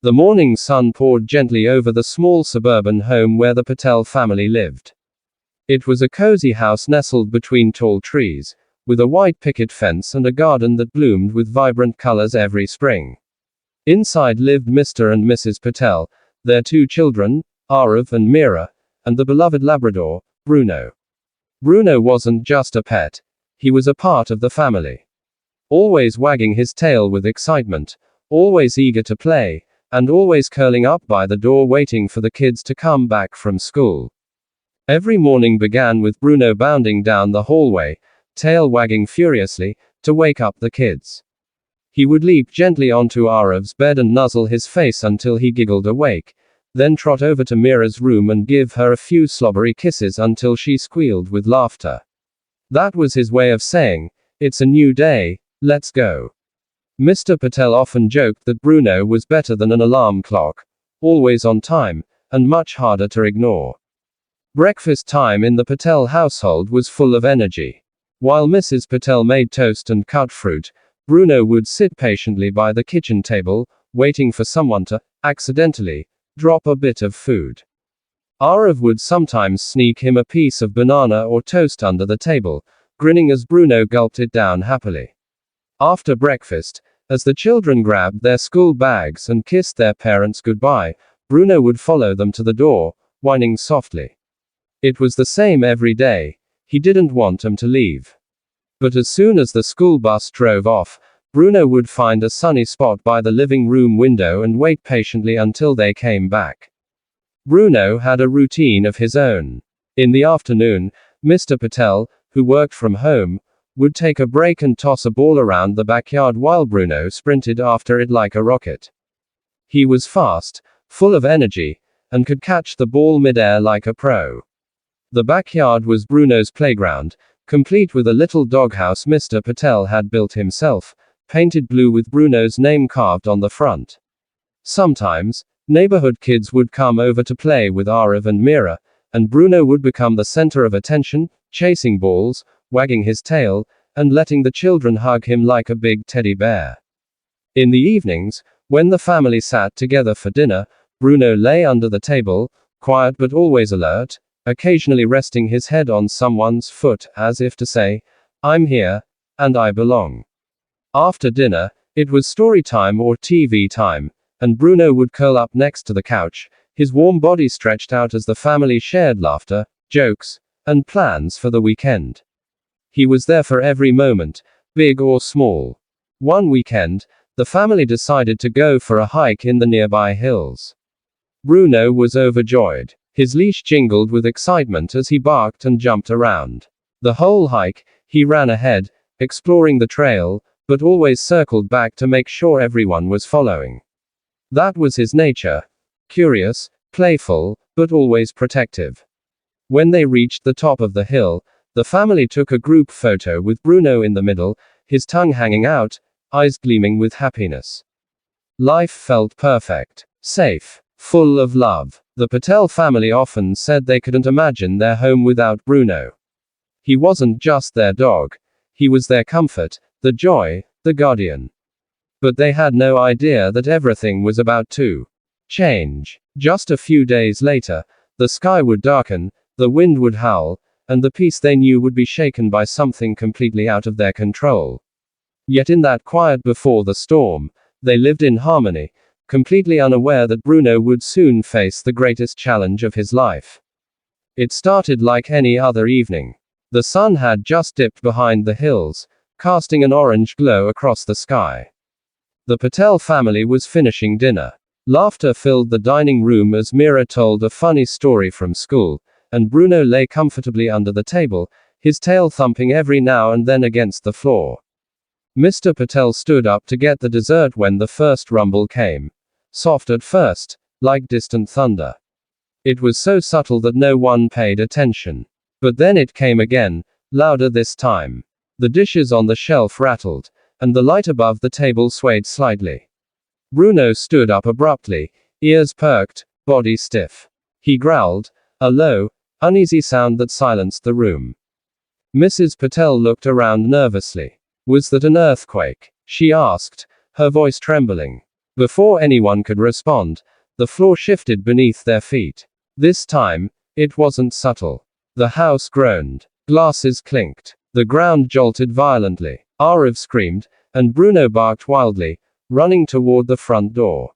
The morning sun poured gently over the small suburban home where the Patel family lived. It was a cozy house nestled between tall trees, with a white picket fence and a garden that bloomed with vibrant colors every spring. Inside lived Mr. and Mrs. Patel, their 2 children, Arav and Mira, and the beloved Labrador, Bruno. Bruno wasn't just a pet, he was a part of the family. Always wagging his tail with excitement, always eager to play, and always curling up by the door waiting for the kids to come back from school. Every morning began with Bruno bounding down the hallway, tail wagging furiously, to wake up the kids. He would leap gently onto Arav's bed and nuzzle his face until he giggled awake, then trot over to Mira's room and give her a few slobbery kisses until she squealed with laughter. That was his way of saying, "It's a new day, let's go." Mr. Patel often joked that Bruno was better than an alarm clock, always on time, and much harder to ignore. Breakfast time in the Patel household was full of energy. While Mrs. Patel made toast and cut fruit, Bruno would sit patiently by the kitchen table, waiting for someone to, accidentally, drop a bit of food. Arav would sometimes sneak him a piece of banana or toast under the table, grinning as Bruno gulped it down happily. After breakfast, as the children grabbed their school bags and kissed their parents goodbye, Bruno would follow them to the door, whining softly. It was the same every day, he didn't want them to leave. But as soon as the school bus drove off, Bruno would find a sunny spot by the living room window and wait patiently until they came back. Bruno had a routine of his own. In the afternoon, Mr. Patel, who worked from home, would take a break and toss a ball around the backyard while Bruno sprinted after it like a rocket. He was fast, full of energy, and could catch the ball mid-air like a pro. The backyard was Bruno's playground, complete with a little doghouse Mr. Patel had built himself, painted blue with Bruno's name carved on the front. Sometimes, neighborhood kids would come over to play with Arav and Mira, and Bruno would become the center of attention, chasing balls, wagging his tail, and letting the children hug him like a big teddy bear. In the evenings, when the family sat together for dinner, Bruno lay under the table, quiet but always alert, occasionally resting his head on someone's foot, as if to say, "I'm here, and I belong." After dinner, it was story time or TV time, and Bruno would curl up next to the couch, his warm body stretched out as the family shared laughter, jokes, and plans for the weekend. He was there for every moment, big or small. One weekend, the family decided to go for a hike in the nearby hills. Bruno was overjoyed. His leash jingled with excitement as he barked and jumped around. The whole hike, he ran ahead, exploring the trail, but always circled back to make sure everyone was following. That was his nature. Curious, playful, but always protective. When they reached the top of the hill, the family took a group photo with Bruno in the middle, his tongue hanging out, eyes gleaming with happiness. Life felt perfect, safe, full of love. The Patel family often said they couldn't imagine their home without Bruno. He wasn't just their dog. He was their comfort, the joy, the guardian. But they had no idea that everything was about to change. Just a few days later, the sky would darken, the wind would howl, and the peace they knew would be shaken by something completely out of their control. Yet in that quiet before the storm, they lived in harmony, completely unaware that Bruno would soon face the greatest challenge of his life. It started like any other evening. The sun had just dipped behind the hills, casting an orange glow across the sky. The Patel family was finishing dinner. Laughter filled the dining room as Mira told a funny story from school, and Bruno lay comfortably under the table, his tail thumping every now and then against the floor. Mr. Patel stood up to get the dessert when the first rumble came. Soft at first, like distant thunder. It was so subtle that no one paid attention. But then it came again, louder this time. The dishes on the shelf rattled, and the light above the table swayed slightly. Bruno stood up abruptly, ears perked, body stiff. He growled, a low, uneasy sound that silenced the room. Mrs. Patel looked around nervously. "Was that an earthquake?" she asked, her voice trembling. Before anyone could respond, the floor shifted beneath their feet. This time, it wasn't subtle. The house groaned. Glasses clinked. The ground jolted violently. Arav screamed, and Bruno barked wildly, running toward the front door.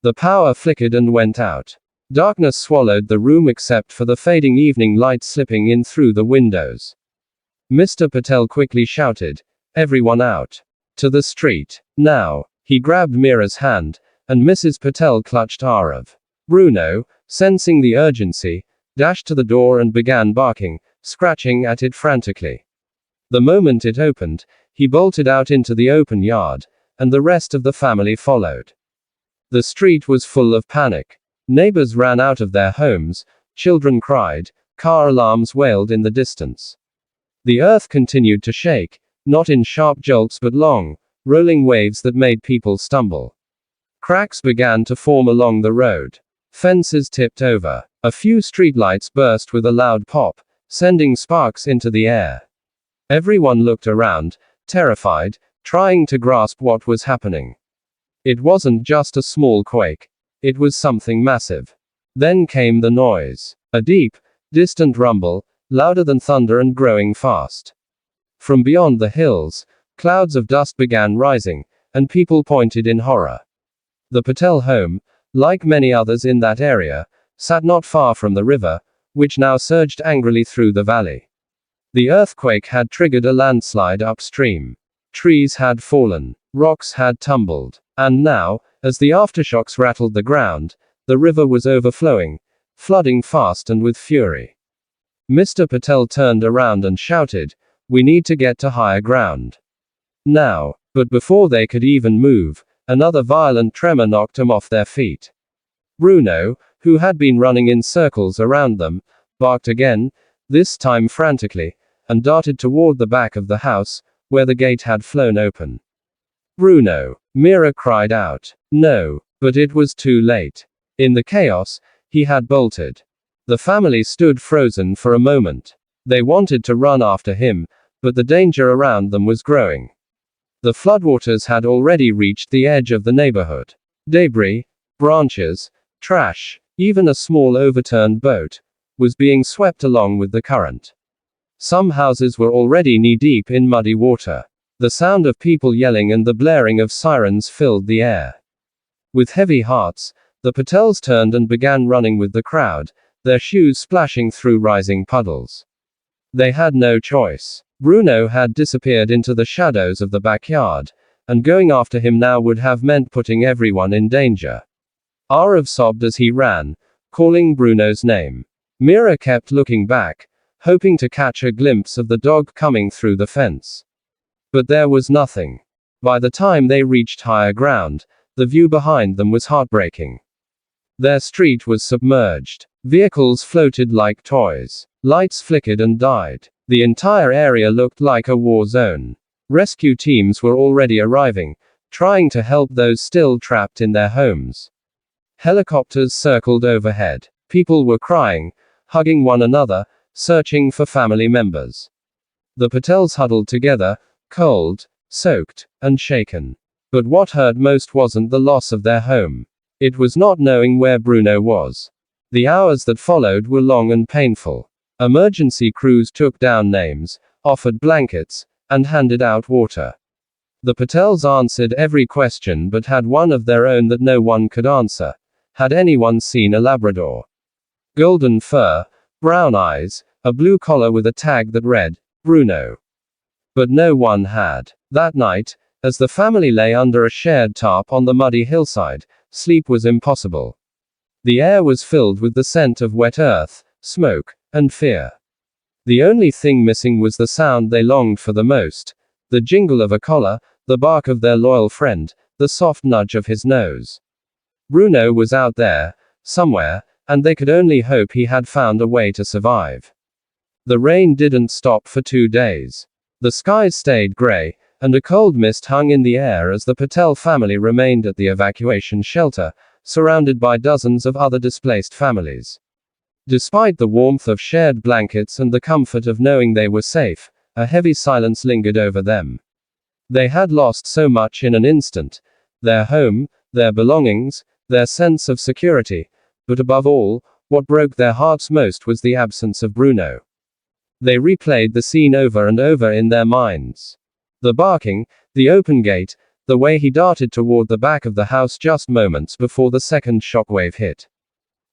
The power flickered and went out. Darkness swallowed the room except for the fading evening light slipping in through the windows. Mr. Patel quickly shouted, "Everyone out! To the street, now!" He grabbed Mira's hand, and Mrs. Patel clutched Arav. Bruno, sensing the urgency, dashed to the door and began barking, scratching at it frantically. The moment it opened, he bolted out into the open yard, and the rest of the family followed. The street was full of panic. Neighbors ran out of their homes, children cried, car alarms wailed in the distance. The earth continued to shake, not in sharp jolts but long, rolling waves that made people stumble. Cracks began to form along the road. Fences tipped over. A few streetlights burst with a loud pop, sending sparks into the air. Everyone looked around, terrified, trying to grasp what was happening. It wasn't just a small quake. It was something massive. Then came the noise. A deep, distant rumble, louder than thunder and growing fast. From beyond the hills, clouds of dust began rising, and people pointed in horror. The Patel home, like many others in that area, sat not far from the river, which now surged angrily through the valley. The earthquake had triggered a landslide upstream. Trees had fallen, rocks had tumbled, and now, as the aftershocks rattled the ground, the river was overflowing, flooding fast and with fury. Mr. Patel turned around and shouted, "We need to get to higher ground. Now!" But before they could even move, another violent tremor knocked them off their feet. Bruno, who had been running in circles around them, barked again, this time frantically, and darted toward the back of the house, where the gate had flown open. "Bruno!" Mira cried out. No, but it was too late. In the chaos, he had bolted. The family stood frozen for a moment. They wanted to run after him, but the danger around them was growing. The floodwaters had already reached the edge of the neighborhood. Debris, branches, trash, even a small overturned boat, was being swept along with the current. Some houses were already knee-deep in muddy water. The sound of people yelling and the blaring of sirens filled the air. With heavy hearts, the Patels turned and began running with the crowd, their shoes splashing through rising puddles. They had no choice. Bruno had disappeared into the shadows of the backyard, and going after him now would have meant putting everyone in danger. Arav sobbed as he ran, calling Bruno's name. Mira kept looking back, hoping to catch a glimpse of the dog coming through the fence. But there was nothing. By the time they reached higher ground, the view behind them was heartbreaking. Their street was submerged. Vehicles floated like toys. Lights flickered and died. The entire area looked like a war zone. Rescue teams were already arriving, trying to help those still trapped in their homes. Helicopters circled overhead. People were crying, hugging one another, searching for family members. The Patels huddled together, cold, soaked, and shaken. But what hurt most wasn't the loss of their home. It was not knowing where Bruno was. The hours that followed were long and painful. Emergency crews took down names, offered blankets, and handed out water. The Patels answered every question but had one of their own that no one could answer. Had anyone seen a Labrador? Golden fur, brown eyes, a blue collar with a tag that read, Bruno. But no one had. That night, as the family lay under a shared tarp on the muddy hillside, sleep was impossible. The air was filled with the scent of wet earth, smoke, and fear. The only thing missing was the sound they longed for the most, the jingle of a collar, the bark of their loyal friend, the soft nudge of his nose. Bruno was out there, somewhere, and they could only hope he had found a way to survive. The rain didn't stop for 2 days. The skies stayed gray, and a cold mist hung in the air as the Patel family remained at the evacuation shelter, surrounded by dozens of other displaced families. Despite the warmth of shared blankets and the comfort of knowing they were safe, a heavy silence lingered over them. They had lost so much in an instant: their home, their belongings, their sense of security, but above all, what broke their hearts most was the absence of Bruno. They replayed the scene over and over in their minds. The barking, the open gate, the way he darted toward the back of the house just moments before the second shockwave hit.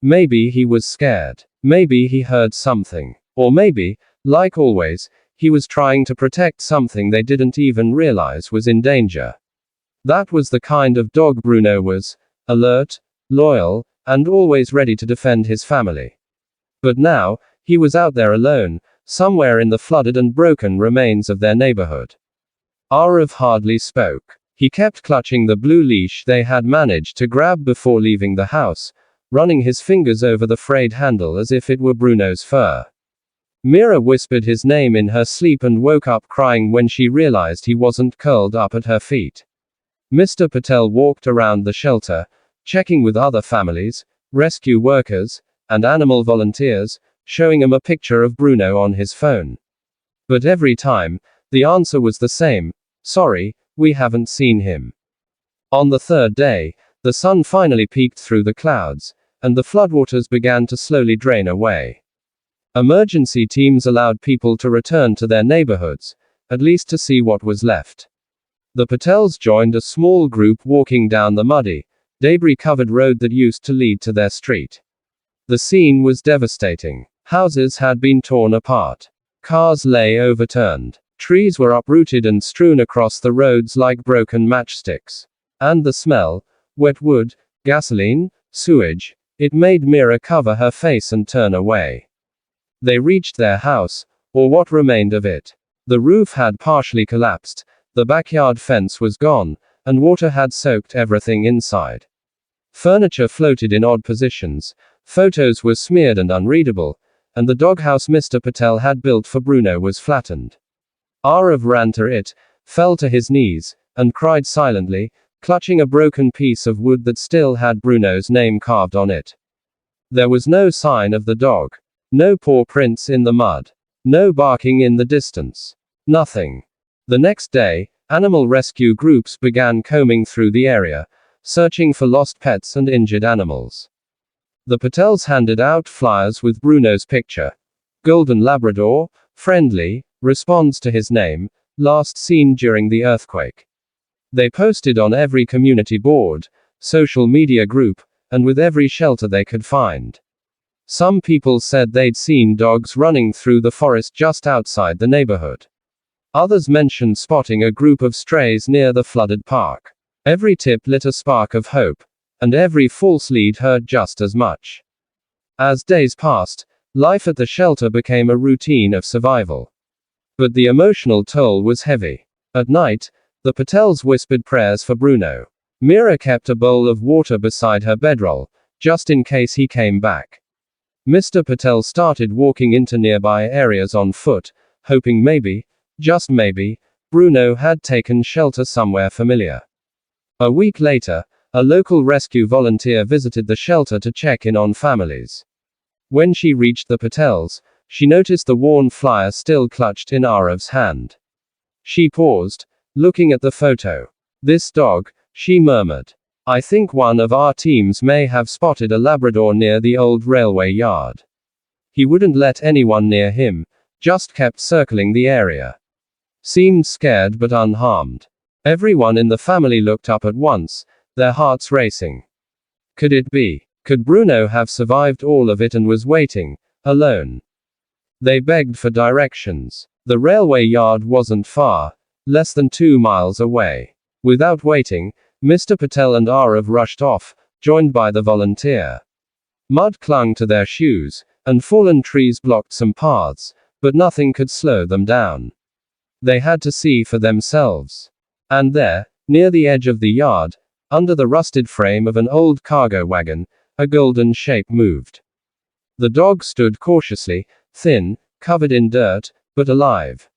Maybe he was scared. Maybe he heard something. Or maybe, like always, he was trying to protect something they didn't even realize was in danger. That was the kind of dog Bruno was: alert, loyal, and always ready to defend his family. But now, he was out there alone, somewhere in the flooded and broken remains of their neighborhood. Arav hardly spoke. He kept clutching the blue leash they had managed to grab before leaving the house, running his fingers over the frayed handle as if it were Bruno's fur. Mira whispered his name in her sleep and woke up crying when she realized he wasn't curled up at her feet. Mr. Patel walked around the shelter, checking with other families, rescue workers, and animal volunteers, showing him a picture of Bruno on his phone. But every time, the answer was the same: sorry, we haven't seen him. On the third day, the sun finally peeked through the clouds, and the floodwaters began to slowly drain away. Emergency teams allowed people to return to their neighborhoods, at least to see what was left. The Patels joined a small group walking down the muddy, debris-covered road that used to lead to their street. The scene was devastating. Houses had been torn apart. Cars lay overturned. Trees were uprooted and strewn across the roads like broken matchsticks. And the smell, wet wood, gasoline, sewage, it made Mira cover her face and turn away. They reached their house, or what remained of it. The roof had partially collapsed, the backyard fence was gone, and water had soaked everything inside. Furniture floated in odd positions, photos were smeared and unreadable, and the doghouse Mr. Patel had built for Bruno was flattened. Arav ran to it, fell to his knees, and cried silently, clutching a broken piece of wood that still had Bruno's name carved on it. There was no sign of the dog. No paw prints in the mud. No barking in the distance. Nothing. The next day, animal rescue groups began combing through the area, searching for lost pets and injured animals. The Patels handed out flyers with Bruno's picture. Golden Labrador, friendly, responds to his name, last seen during the earthquake. They posted on every community board, social media group, and with every shelter they could find. Some people said they'd seen dogs running through the forest just outside the neighborhood. Others mentioned spotting a group of strays near the flooded park. Every tip lit a spark of hope, and every false lead hurt just as much. As days passed, life at the shelter became a routine of survival. But the emotional toll was heavy. At night, the Patels whispered prayers for Bruno. Mira kept a bowl of water beside her bedroll, just in case he came back. Mr. Patel started walking into nearby areas on foot, hoping maybe, just maybe, Bruno had taken shelter somewhere familiar. A week later, a local rescue volunteer visited the shelter to check in on families. When she reached the Patels, she noticed the worn flyer still clutched in Arav's hand. She paused, looking at the photo. "This dog," she murmured. "I think one of our teams may have spotted a Labrador near the old railway yard. He wouldn't let anyone near him, just kept circling the area. Seemed scared but unharmed." Everyone in the family looked up at once, their hearts racing. Could it be? Could Bruno have survived all of it and was waiting, alone? They begged for directions. The railway yard wasn't far, less than 2 miles away. Without waiting, Mr. Patel and Arav rushed off, joined by the volunteer. Mud clung to their shoes, and fallen trees blocked some paths, but nothing could slow them down. They had to see for themselves. And there, near the edge of the yard, under the rusted frame of an old cargo wagon, a golden shape moved. The dog stood cautiously, thin, covered in dirt, but alive.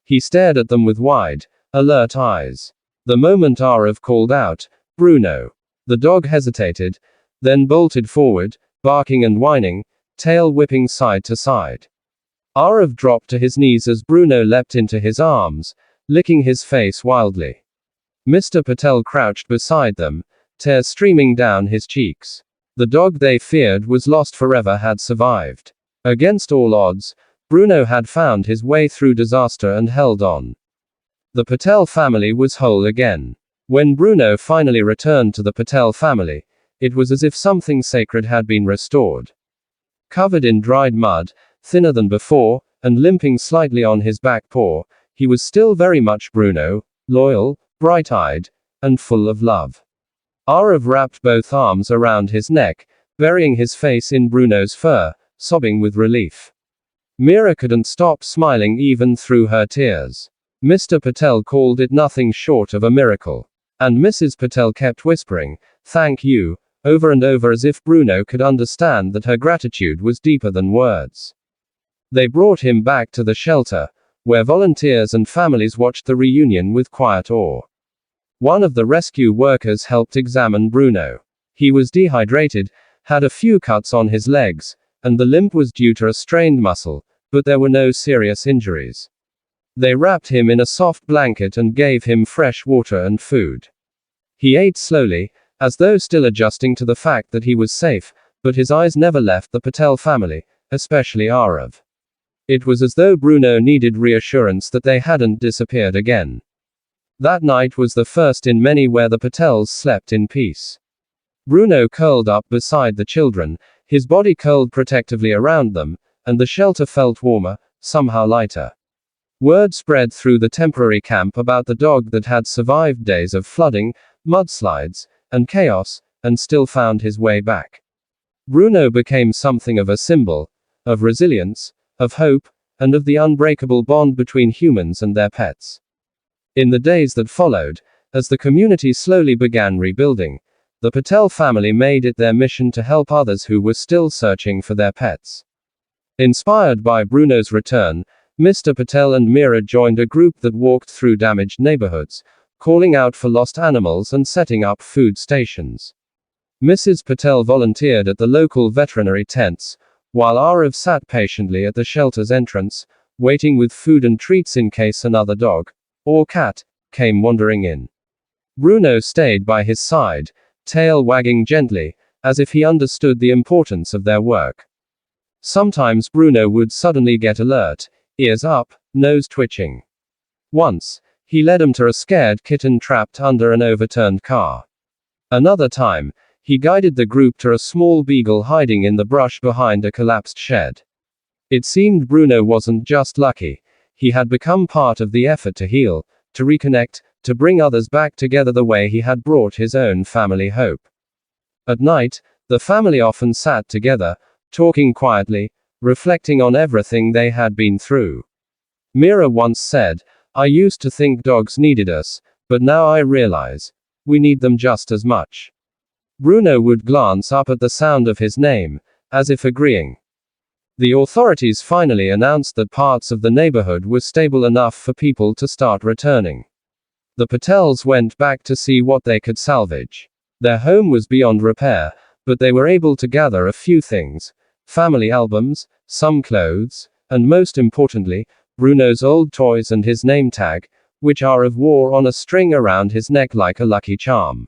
He stared at them with wide, alert eyes. The moment Arav called out, "Bruno!" the dog hesitated, then bolted forward, barking and whining, tail whipping side to side. Arav dropped to his knees as Bruno leapt into his arms, licking his face wildly. Mr. Patel crouched beside them, tears streaming down his cheeks. The dog they feared was lost forever had survived. Against all odds, Bruno had found his way through disaster and held on. The Patel family was whole again. When Bruno finally returned to the Patel family, it was as if something sacred had been restored. Covered in dried mud, thinner than before, and limping slightly on his back paw, he was still very much Bruno, loyal, bright-eyed, and full of love. Arav wrapped both arms around his neck, burying his face in Bruno's fur, sobbing with relief. Mira couldn't stop smiling even through her tears. Mr. Patel called it nothing short of a miracle. And Mrs. Patel kept whispering, "Thank you," over and over as if Bruno could understand that her gratitude was deeper than words. They brought him back to the shelter, where volunteers and families watched the reunion with quiet awe. One of the rescue workers helped examine Bruno. He was dehydrated, had a few cuts on his legs, and the limp was due to a strained muscle, but there were no serious injuries. They wrapped him in a soft blanket and gave him fresh water and food. He ate slowly, as though still adjusting to the fact that he was safe, but his eyes never left the Patel family, especially Arav. It was as though Bruno needed reassurance that they hadn't disappeared again. That night was the first in many where the Patels slept in peace. Bruno curled up beside the children, his body curled protectively around them, and the shelter felt warmer, somehow lighter. Word spread through the temporary camp about the dog that had survived days of flooding, mudslides, and chaos, and still found his way back. Bruno became something of a symbol, of resilience, of hope, and of the unbreakable bond between humans and their pets. In the days that followed, as the community slowly began rebuilding, the Patel family made it their mission to help others who were still searching for their pets. Inspired by Bruno's return, Mr. Patel and Mira joined a group that walked through damaged neighborhoods, calling out for lost animals and setting up food stations. Mrs. Patel volunteered at the local veterinary tents, while Arav sat patiently at the shelter's entrance, waiting with food and treats in case another dog, or cat, came wandering in. Bruno stayed by his side, tail wagging gently, as if he understood the importance of their work. Sometimes Bruno would suddenly get alert, ears up, nose twitching. Once, he led him to a scared kitten trapped under an overturned car. Another time, he guided the group to a small beagle hiding in the brush behind a collapsed shed. It seemed Bruno wasn't just lucky, he had become part of the effort to heal, to reconnect, to bring others back together the way he had brought his own family hope. At night, the family often sat together, talking quietly, reflecting on everything they had been through. Mira once said, "I used to think dogs needed us, but now I realize, we need them just as much." Bruno would glance up at the sound of his name, as if agreeing. The authorities finally announced that parts of the neighborhood were stable enough for people to start returning. The Patels went back to see what they could salvage. Their home was beyond repair, but they were able to gather a few things: family albums, some clothes, and most importantly, Bruno's old toys and his name tag, which Arav wore on a string around his neck like a lucky charm.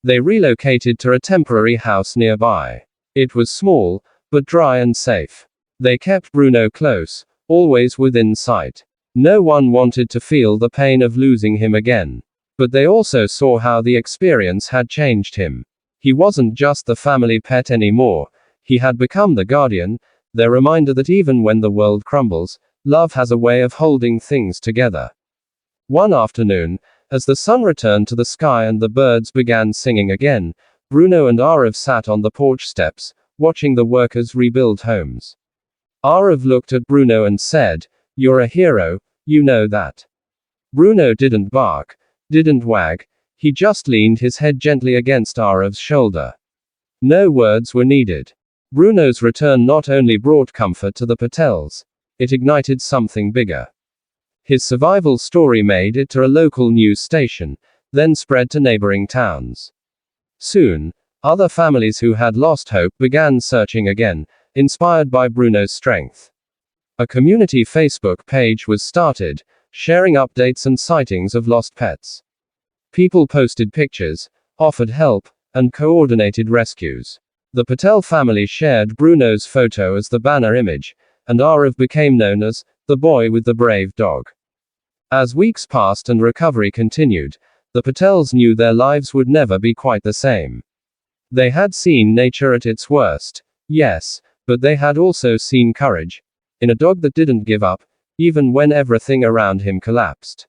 They relocated to a temporary house nearby. It was small, but dry and safe. They kept Bruno close, always within sight. No one wanted to feel the pain of losing him again. But they also saw how the experience had changed him. He wasn't just the family pet anymore, he had become the guardian, their reminder that even when the world crumbles, love has a way of holding things together. One afternoon, as the sun returned to the sky and the birds began singing again, Bruno and Arav sat on the porch steps, watching the workers rebuild homes. Arav looked at Bruno and said, "You're a hero, you know that." Bruno didn't bark, didn't wag, he just leaned his head gently against Arav's shoulder. No words were needed. Bruno's return not only brought comfort to the Patels, it ignited something bigger. His survival story made it to a local news station, then spread to neighboring towns. Soon, other families who had lost hope began searching again, inspired by Bruno's strength. A community Facebook page was started, sharing updates and sightings of lost pets. People posted pictures, offered help, and coordinated rescues. The Patel family shared Bruno's photo as the banner image, and Arav became known as the boy with the brave dog. As weeks passed and recovery continued, the Patels knew their lives would never be quite the same. They had seen nature at its worst, yes, but they had also seen courage in a dog that didn't give up, even when everything around him collapsed.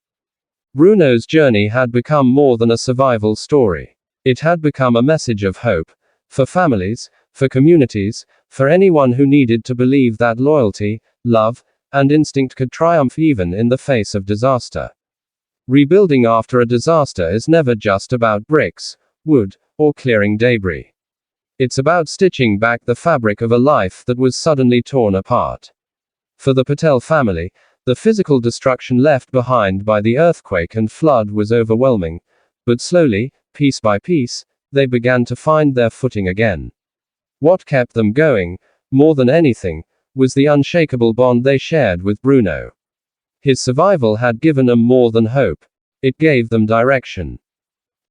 Bruno's journey had become more than a survival story. It had become a message of hope, for families, for communities, for anyone who needed to believe that loyalty, love, and instinct could triumph even in the face of disaster. Rebuilding after a disaster is never just about bricks, wood, or clearing debris. It's about stitching back the fabric of a life that was suddenly torn apart. For the Patel family, the physical destruction left behind by the earthquake and flood was overwhelming, but slowly, piece by piece, they began to find their footing again. What kept them going, more than anything, was the unshakable bond they shared with Bruno. His survival had given them more than hope. It gave them direction.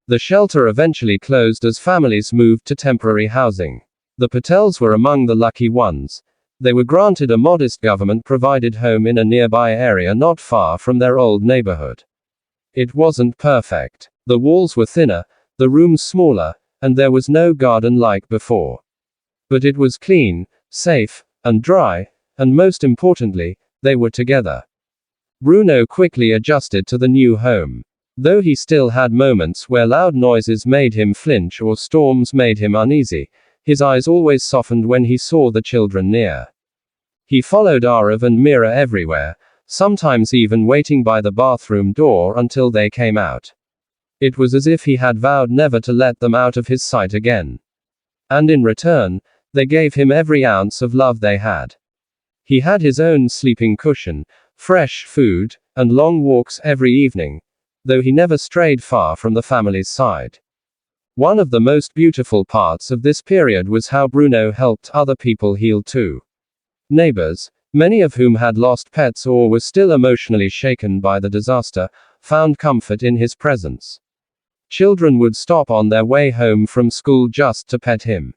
The shelter eventually closed as families moved to temporary housing. The Patels were among the lucky ones. They were granted a modest government-provided home in a nearby area not far from their old neighborhood. It wasn't perfect. The walls were thinner, the rooms smaller, and there was no garden like before. But it was clean, safe, and dry, and most importantly, they were together. Bruno quickly adjusted to the new home. Though he still had moments where loud noises made him flinch or storms made him uneasy, his eyes always softened when he saw the children near. He followed Arav and Mira everywhere, sometimes even waiting by the bathroom door until they came out. It was as if he had vowed never to let them out of his sight again. And in return, they gave him every ounce of love they had. He had his own sleeping cushion, fresh food, and long walks every evening, though he never strayed far from the family's side. One of the most beautiful parts of this period was how Bruno helped other people heal too. Neighbors, many of whom had lost pets or were still emotionally shaken by the disaster, found comfort in his presence. Children would stop on their way home from school just to pet him.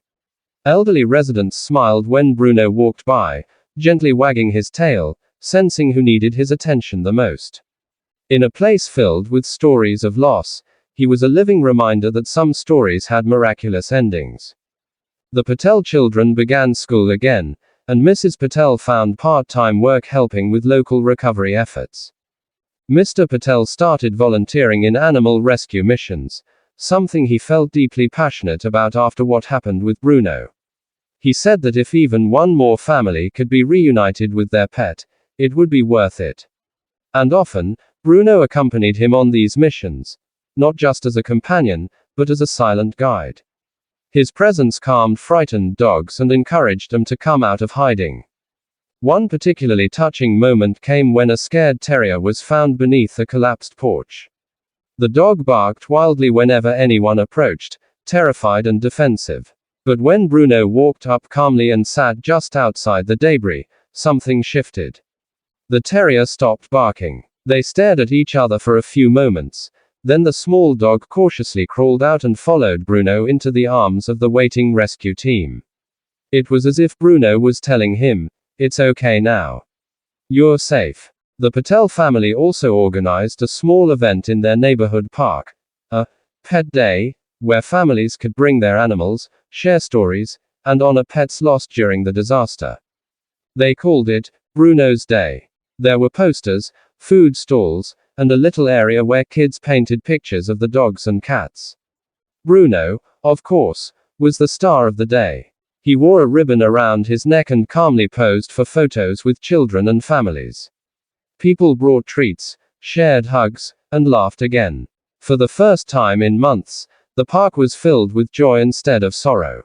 Elderly residents smiled when Bruno walked by, gently wagging his tail, sensing who needed his attention the most. In a place filled with stories of loss, he was a living reminder that some stories had miraculous endings. The Patel children began school again, and Mrs. Patel found part-time work helping with local recovery efforts. Mr. Patel started volunteering in animal rescue missions, something he felt deeply passionate about after what happened with Bruno. He said that if even one more family could be reunited with their pet, it would be worth it. And often, Bruno accompanied him on these missions, not just as a companion, but as a silent guide. His presence calmed frightened dogs and encouraged them to come out of hiding. One particularly touching moment came when a scared terrier was found beneath a collapsed porch. The dog barked wildly whenever anyone approached, terrified and defensive. But when Bruno walked up calmly and sat just outside the debris, something shifted. The terrier stopped barking. They stared at each other for a few moments. Then the small dog cautiously crawled out and followed Bruno into the arms of the waiting rescue team. It was as if Bruno was telling him, "It's okay now. You're safe." The Patel family also organized a small event in their neighborhood park, a pet day, where families could bring their animals, share stories, and honor pets lost during the disaster. They called it Bruno's Day. There were posters, food stalls, and a little area where kids painted pictures of the dogs and cats. Bruno, of course, was the star of the day. He wore a ribbon around his neck and calmly posed for photos with children and families. People brought treats, shared hugs, and laughed again. For the first time in months, the park was filled with joy instead of sorrow.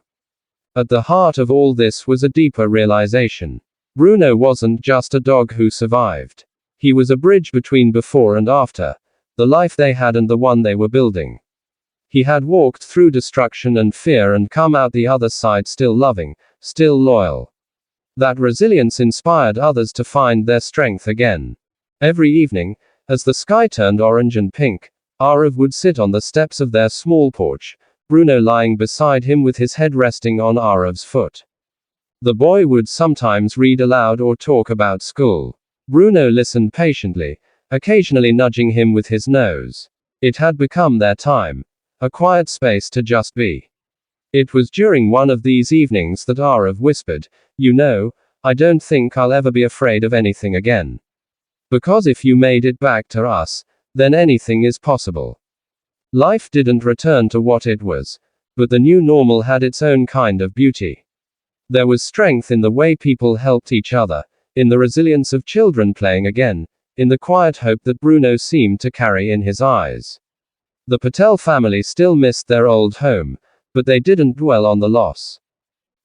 At the heart of all this was a deeper realization. Bruno wasn't just a dog who survived. He was a bridge between before and after, the life they had and the one they were building. He had walked through destruction and fear and come out the other side still loving, still loyal. That resilience inspired others to find their strength again. Every evening, as the sky turned orange and pink, Arav would sit on the steps of their small porch, Bruno lying beside him with his head resting on Arav's foot. The boy would sometimes read aloud or talk about school. Bruno listened patiently, occasionally nudging him with his nose. It had become their time. A quiet space to just be. It was during one of these evenings that Arav whispered, "You know, I don't think I'll ever be afraid of anything again. Because if you made it back to us, then anything is possible." Life didn't return to what it was, but the new normal had its own kind of beauty. There was strength in the way people helped each other, in the resilience of children playing again, in the quiet hope that Bruno seemed to carry in his eyes. The Patel family still missed their old home, but they didn't dwell on the loss.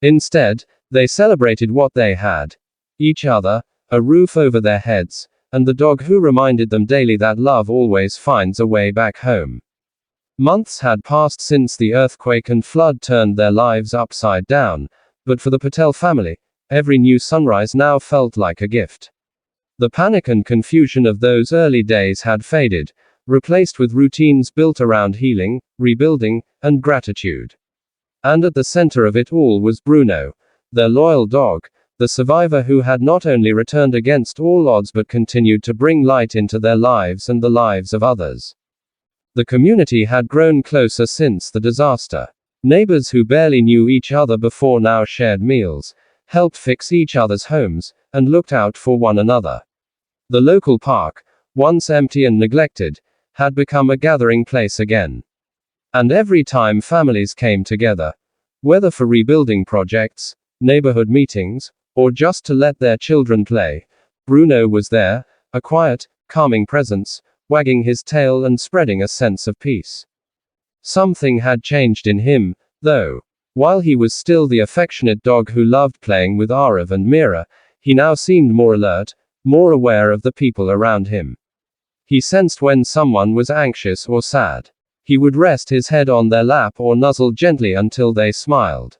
Instead, they celebrated what they had. Each other, a roof over their heads, and the dog who reminded them daily that love always finds a way back home. Months had passed since the earthquake and flood turned their lives upside down, but for the Patel family, every new sunrise now felt like a gift. The panic and confusion of those early days had faded, replaced with routines built around healing, rebuilding, and gratitude. And at the center of it all was Bruno, their loyal dog, the survivor who had not only returned against all odds but continued to bring light into their lives and the lives of others. The community had grown closer since the disaster. Neighbors who barely knew each other before now shared meals, helped fix each other's homes, and looked out for one another. The local park, once empty and neglected, had become a gathering place again. And every time families came together, whether for rebuilding projects, neighborhood meetings, or just to let their children play, Bruno was there, a quiet, calming presence, wagging his tail and spreading a sense of peace. Something had changed in him, though. While he was still the affectionate dog who loved playing with Arav and Mira, he now seemed more alert, more aware of the people around him. He sensed when someone was anxious or sad. He would rest his head on their lap or nuzzle gently until they smiled.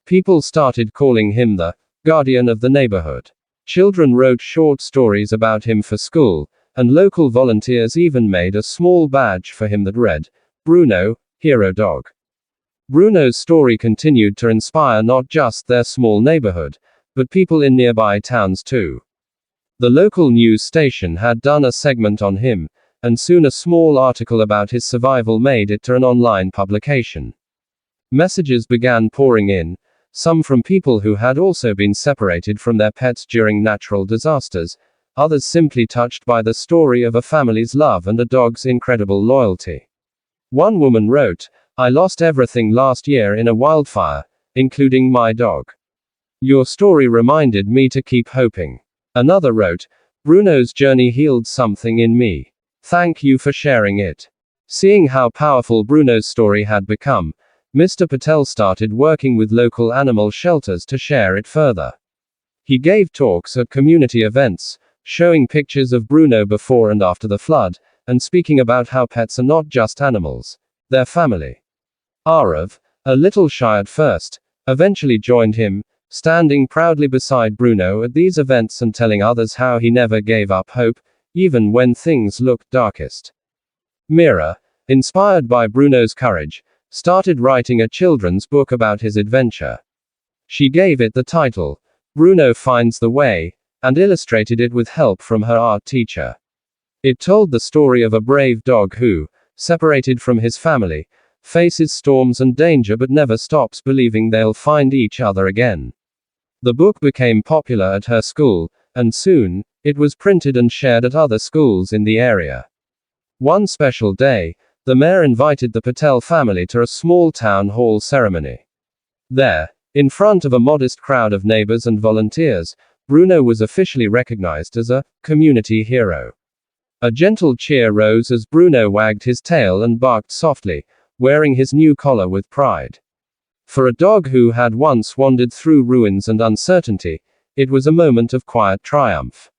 People started calling him the guardian of the neighborhood. Children wrote short stories about him for school, and local volunteers even made a small badge for him that read, "Bruno, Hero Dog." Bruno's story continued to inspire not just their small neighborhood, but people in nearby towns too. The local news station had done a segment on him, and soon a small article about his survival made it to an online publication. Messages began pouring in, some from people who had also been separated from their pets during natural disasters, others simply touched by the story of a family's love and a dog's incredible loyalty. One woman wrote, "I lost everything last year in a wildfire, including my dog. Your story reminded me to keep hoping." Another wrote, "Bruno's journey healed something in me. Thank you for sharing it." Seeing how powerful Bruno's story had become, Mr. Patel started working with local animal shelters to share it further. He gave talks at community events, showing pictures of Bruno before and after the flood, and speaking about how pets are not just animals, they're family. Arav, a little shy at first, eventually joined him, standing proudly beside Bruno at these events and telling others how he never gave up hope, even when things looked darkest. Mira, inspired by Bruno's courage, started writing a children's book about his adventure. She gave it the title, Bruno Finds the Way, and illustrated it with help from her art teacher. It told the story of a brave dog who, separated from his family, faces storms and danger but never stops believing they'll find each other again. The book became popular at her school, and soon, it was printed and shared at other schools in the area. One special day, the mayor invited the Patel family to a small town hall ceremony. There, in front of a modest crowd of neighbors and volunteers, Bruno was officially recognized as a community hero. A gentle cheer rose as Bruno wagged his tail and barked softly, wearing his new collar with pride. For a dog who had once wandered through ruins and uncertainty, it was a moment of quiet triumph.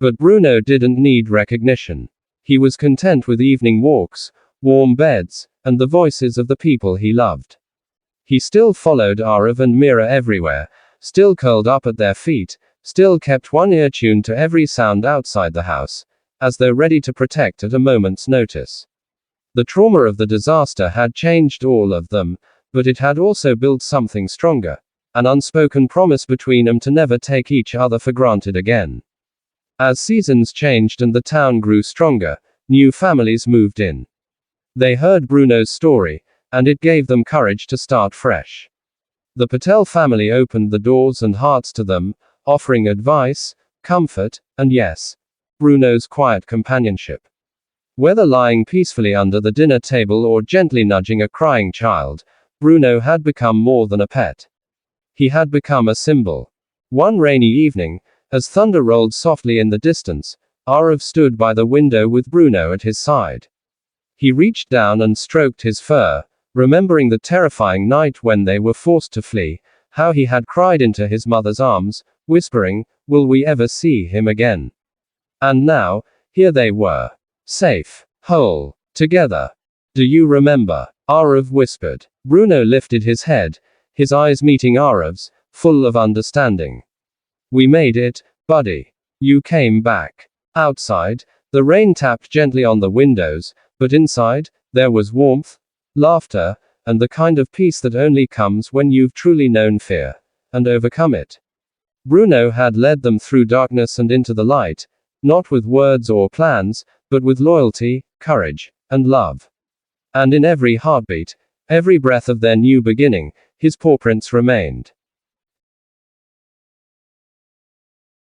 But Bruno didn't need recognition. He was content with evening walks, warm beds, and the voices of the people he loved. He still followed Arav and Mira everywhere, still curled up at their feet, still kept one ear tuned to every sound outside the house, as though ready to protect at a moment's notice. The trauma of the disaster had changed all of them, but it had also built something stronger, an unspoken promise between them to never take each other for granted again. As seasons changed and the town grew stronger, new families moved in. They heard Bruno's story, and it gave them courage to start fresh. The Patel family opened the doors and hearts to them, offering advice, comfort, and yes, Bruno's quiet companionship. Whether lying peacefully under the dinner table or gently nudging a crying child, Bruno had become more than a pet. He had become a symbol. One rainy evening, as thunder rolled softly in the distance, Arav stood by the window with Bruno at his side. He reached down and stroked his fur, remembering the terrifying night when they were forced to flee, how he had cried into his mother's arms, whispering, "Will we ever see him again?" And now, here they were. Safe. Whole. Together. "Do you remember?" Arav whispered. Bruno lifted his head, his eyes meeting Arav's, full of understanding. "We made it, buddy. You came back." Outside, the rain tapped gently on the windows, but inside, there was warmth, laughter, and the kind of peace that only comes when you've truly known fear, and overcome it. Bruno had led them through darkness and into the light, not with words or plans, but with loyalty, courage, and love. And in every heartbeat, every breath of their new beginning, his paw prints remained.